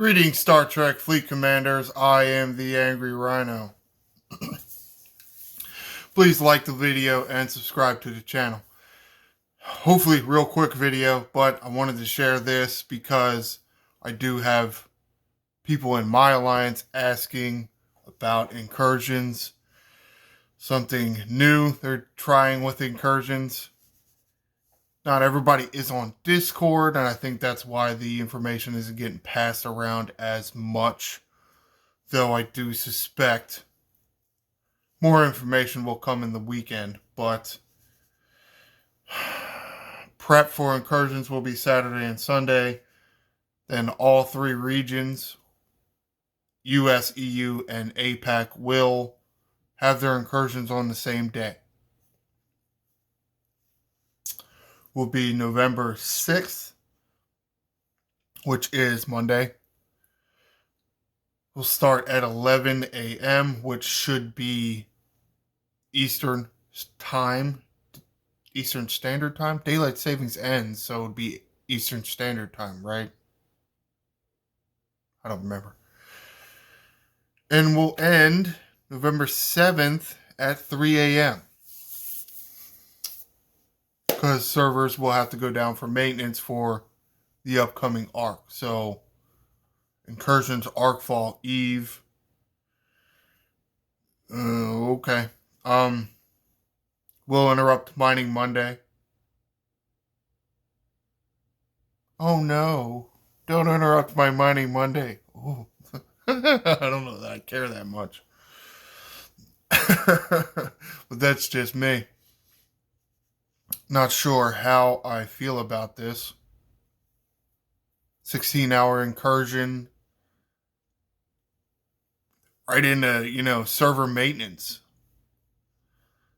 Greetings, Star Trek Fleet Commanders. I am the Angry Rhino. Please like the video and subscribe to the channel. Hopefully, real quick video, but I wanted to share this because I do have people in my alliance asking about Incursions. Something new they're trying with Incursions. Not everybody is on Discord, and I think that's why the information isn't getting passed around as much. Though I do suspect more information will come in the weekend. But prep for Incursions will be Saturday and Sunday. Then all three regions, US, EU, and APAC, will have their Incursions on the same day. Will be November 6th, which is Monday. We'll start at 11 a.m., which should be Eastern time, Eastern Standard Time. Daylight savings ends, so it would be Eastern Standard Time, right? I don't remember. And we'll end November 7th at 3 a.m. because servers will have to go down for maintenance for the upcoming arc. So, Incursions, Arcfall, Eve. Okay. We'll interrupt mining Monday. Oh no. Don't interrupt my mining Monday. Oh. I don't know that I care that much. But that's just me. Not sure how I feel about this. 16-hour incursion. Right into, server maintenance.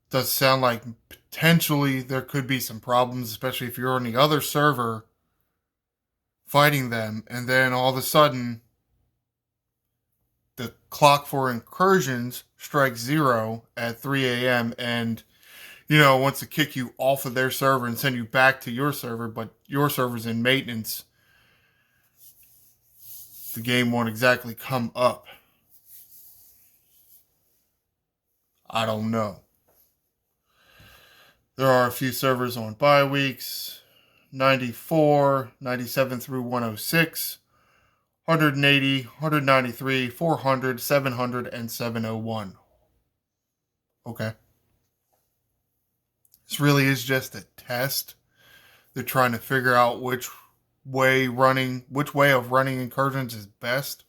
Does sound like potentially there could be some problems, especially if you're on the other server fighting them, and then all of a sudden the clock for incursions strikes 0 at 3 a.m. and wants to kick you off of their server and send you back to your server, but your server's in maintenance. The game won't exactly come up. I don't know. There are a few servers on bye weeks. 94, 97 through 106, 180, 193, 400, 700, and 701. Okay. This really is just a test. They're trying to figure out which way of running incursions is best.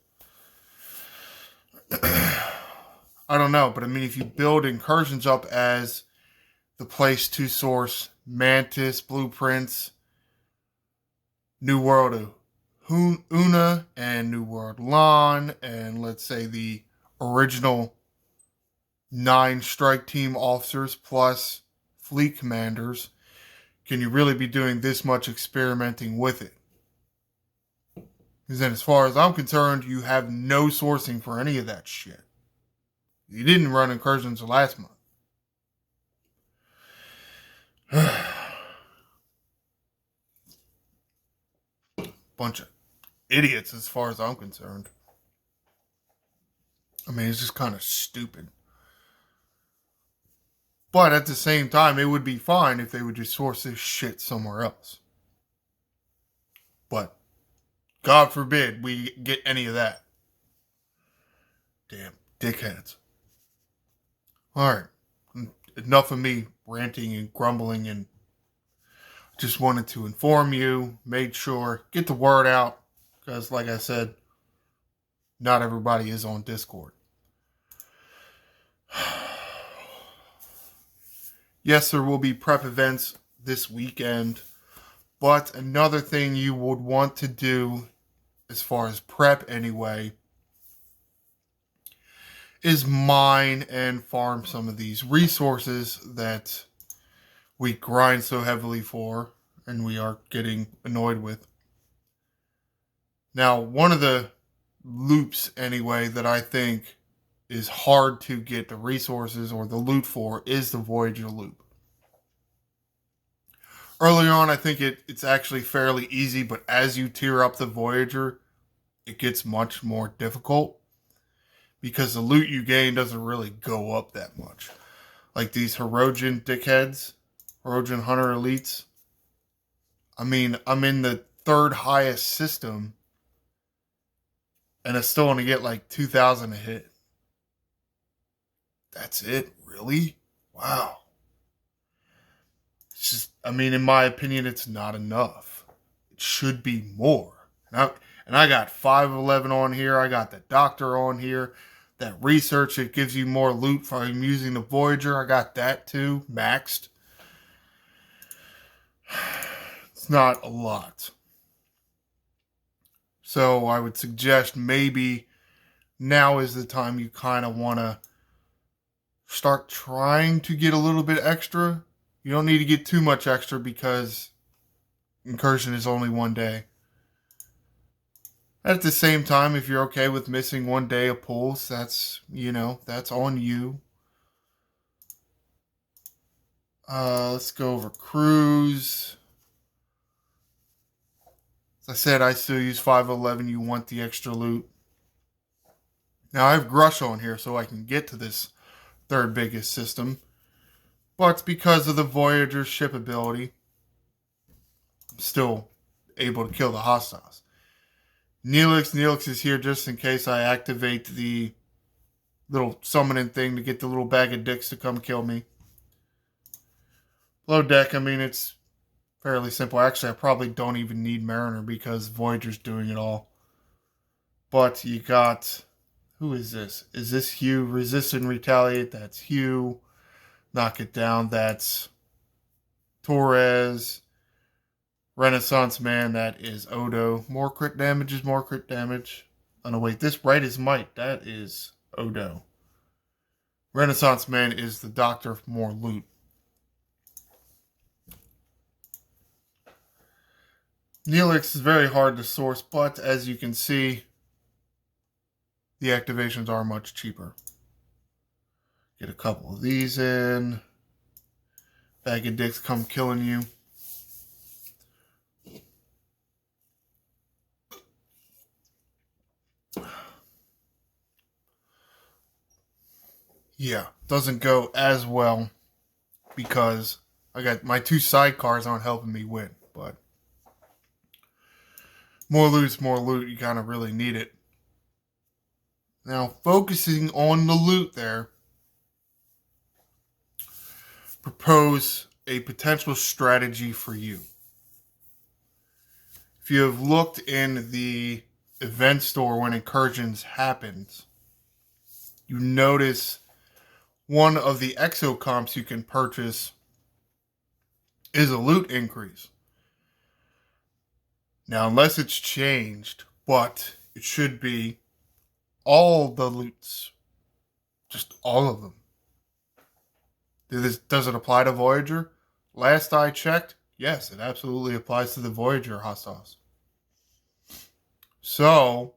I don't know, but I mean, if you build incursions up as the place to source Mantis blueprints, New World of Una, and New World Lon, and let's say the original 9 strike team officers plus fleet commanders, can you really be doing this much experimenting with it? Because then, as far as I'm concerned, you have no sourcing for any of that shit. You didn't run incursions last month. Bunch of idiots as far as I'm concerned. I mean, it's just kind of stupid. But at the same time, it would be fine if they would just source this shit somewhere else. But God forbid we get any of that. Damn dickheads. Alright. Enough of me ranting and grumbling, and just wanted to inform you, made sure, get the word out, because like I said, not everybody is on Discord. Yes, there will be prep events this weekend, but another thing you would want to do, as far as prep anyway, is mine and farm some of these resources that we grind so heavily for and we are getting annoyed with. Now, one of the loops anyway that I think is hard to get the resources or the loot for is the Voyager loop. Early on, I think it's actually fairly easy, but as you tier up the Voyager, it gets much more difficult because the loot you gain doesn't really go up that much. Like these Hirogen dickheads, Hirogen Hunter Elites. I mean, I'm in the third highest system and I still only get like 2,000 a hit. That's it? Really? Wow. It's just, I mean, in my opinion, it's not enough. It should be more. And I got 511 on here. I got the Doctor on here. That research that gives you more loot from using the Voyager. I got that too, maxed. It's not a lot. So I would suggest maybe now is the time you kind of want to start trying to get a little bit extra. You don't need to get too much extra because Incursion is only one day. At the same time, if you're okay with missing one day of pulls, that's on you. Let's go over cruise. As I said, I still use 511. You want the extra loot. Now I have Grush on here so I can get to this third biggest system. But because of the Voyager's ship ability, I'm still able to kill the hostiles. Neelix is here just in case I activate the little summoning thing to get the little bag of dicks to come kill me. Below deck, I mean, it's fairly simple. Actually, I probably don't even need Mariner because Voyager's doing it all. But you got... Who is this? Is this Hugh? Resist and retaliate. That's Hugh. Knock it down. That's Torres. Renaissance Man. That is Odo. More crit damage is more crit damage. Oh no, wait. This right is might. That is Odo. Renaissance Man is the Doctor for more loot. Neelix is very hard to source, but as you can see, the activations are much cheaper. Get a couple of these in. Bag of dicks come killing you. Yeah, doesn't go as well because I got my two sidecars aren't helping me win, but more loot's more loot. You kind of really need it. Now, focusing on the loot there, propose a potential strategy for you. If you have looked in the event store when Incursions happens, you notice one of the exocomps you can purchase is a loot increase. Now, unless it's changed, but it should be all the loots. Just all of them. Does it apply to Voyager? Last I checked, yes, it absolutely applies to the Voyager hostiles. So,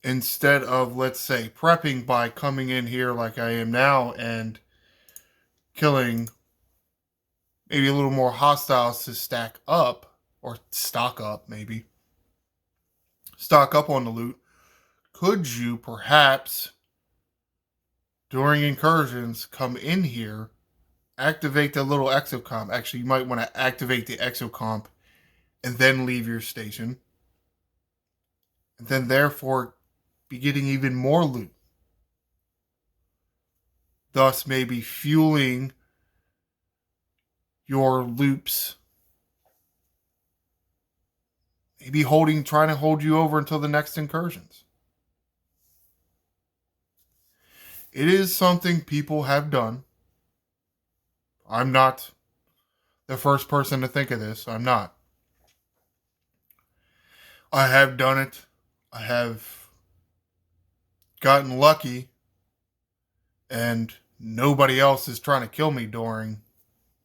instead of, let's say, prepping by coming in here like I am now and killing maybe a little more hostiles to stack up, or stock up maybe, stock up on the loot, could you perhaps, during Incursions, come in here, activate the little exocomp. Actually, you might want to activate the exocomp and then leave your station. And then therefore be getting even more loot. Thus maybe fueling your loops. Maybe trying to hold you over until the next Incursions. It is something people have done. I'm not the first person to think of this. I'm not. I have done it. I have gotten lucky. And nobody else is trying to kill me during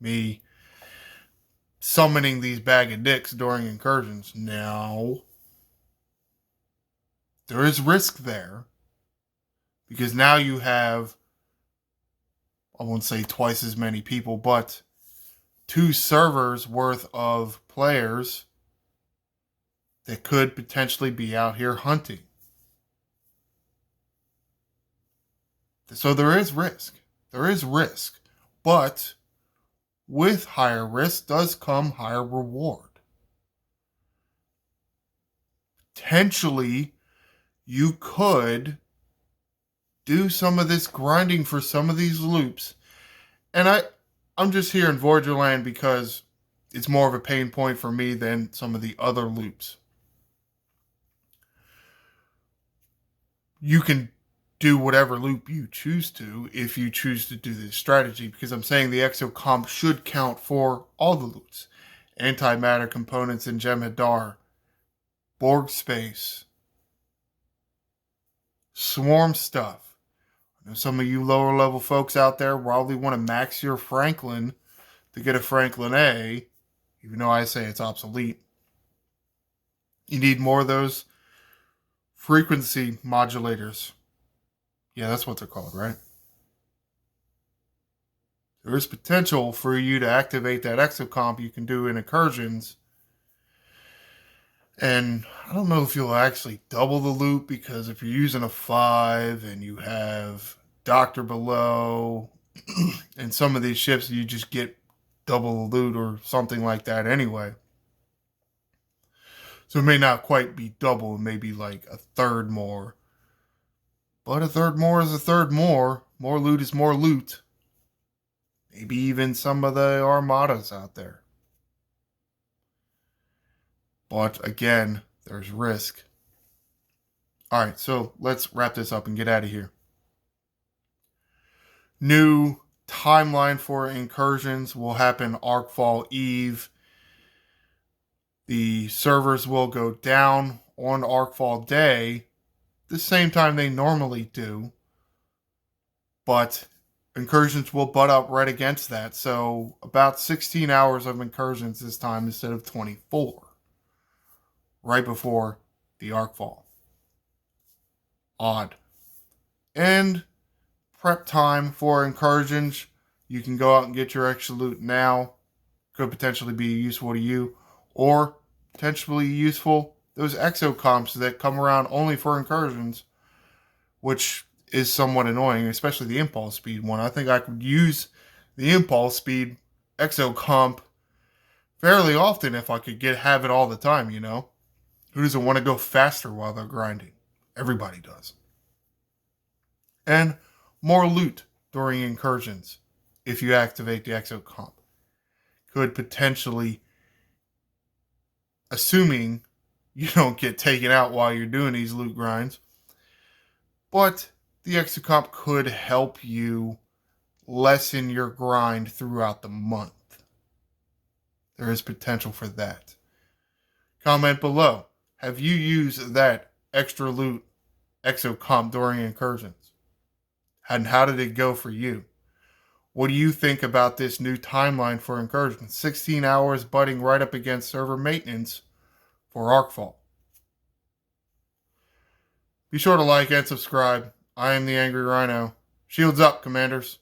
me summoning these bag of dicks during Incursions. Now, there is risk there. Because now you have, I won't say twice as many people, but 2 servers worth of players that could potentially be out here hunting. So there is risk. There is risk. But with higher risk does come higher reward. Potentially, you could do some of this grinding for some of these loops. And I'm just here in Voyager Land because it's more of a pain point for me than some of the other loops. You can do whatever loop you choose to if you choose to do this strategy, because I'm saying the exocomp should count for all the loops. Antimatter components in Jem'Hadar, Borg space, swarm stuff. I know some of you lower level folks out there probably want to max your Franklin to get a Franklin A, even though I say it's obsolete. You need more of those frequency modulators. Yeah, that's what they're called, right? There is potential for you to activate that exocomp you can do in Incursions. And I don't know if you'll actually double the loop, because if you're using a 5 and you have Doctor below and some of these ships, you just get double the loot or something like that anyway. So it may not quite be double, it may be like a third more. But a third more is a third more. More loot is more loot. Maybe even some of the armadas out there. But again, there's risk. Alright, so let's wrap this up and get out of here. New timeline for Incursions will happen Arcfall Eve. The servers will go down on Arcfall Day, the same time they normally do. But Incursions will butt up right against that. So about 16 hours of Incursions this time instead of 24. Right before the Arcfall. Odd. And prep time for Incursions. You can go out and get your extra loot now. Could potentially be useful to you. Or potentially useful those exocomps that come around only for Incursions, which is somewhat annoying, especially the impulse speed one. I think I could use the impulse speed exocomp fairly often if I could have it all the time, you know? Who doesn't want to go faster while they're grinding? Everybody does. And more loot during Incursions if you activate the exocomp. Could potentially, assuming you don't get taken out while you're doing these loot grinds, but the exocomp could help you lessen your grind throughout the month. There is potential for that. Comment below. Have you used that extra loot exocomp during Incursions? And how did it go for you? What do you think about this new timeline for Incursions? 16 hours butting right up against server maintenance for Arcfall. Be sure to like and subscribe. I am the Angry Rhino. Shields up, Commanders.